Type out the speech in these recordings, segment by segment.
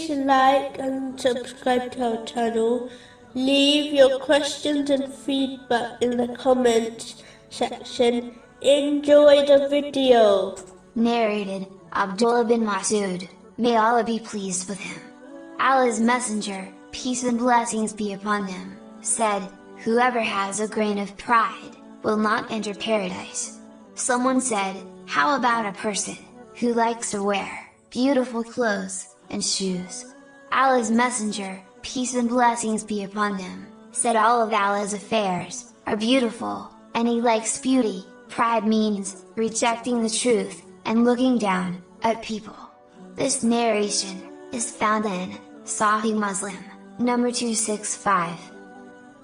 please like and subscribe to our channel. Leave your questions and feedback in the comments section. Enjoy the video. Narrated, Abdullah bin Mas'ud, may Allah be pleased with him. Allah's Messenger, peace and blessings be upon him, said, "Whoever has a grain of pride, will not enter paradise." Someone said, "How about a person, who likes to wear, beautiful clothes, and shoes?" Allah's Messenger, peace and blessings be upon him, said all of Allah's affairs, are beautiful, and he likes beauty. Pride means, rejecting the truth, and looking down, at people. This narration, is found in, Sahih Muslim, number 265.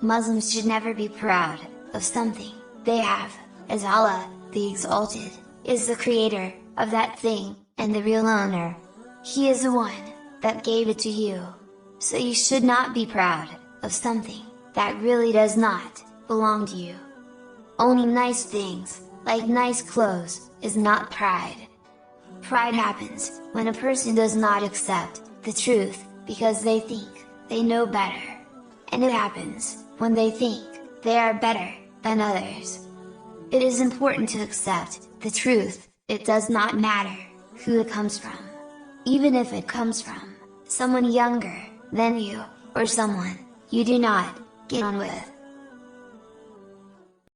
Muslims should never be proud, of something, they have, as Allah, the Exalted, is the creator, of that thing, and the real owner. He is the one, that gave it to you. So you should not be proud, of something, that really does not, belong to you. Owning nice things, like nice clothes, is not pride. Pride happens, when a person does not accept, the truth, because they think, they know better. And it happens, when they think, they are better, than others. It is important to accept, the truth, it does not matter, who it comes from. Even if it comes from, someone younger, than you, or someone, you do not, get on with.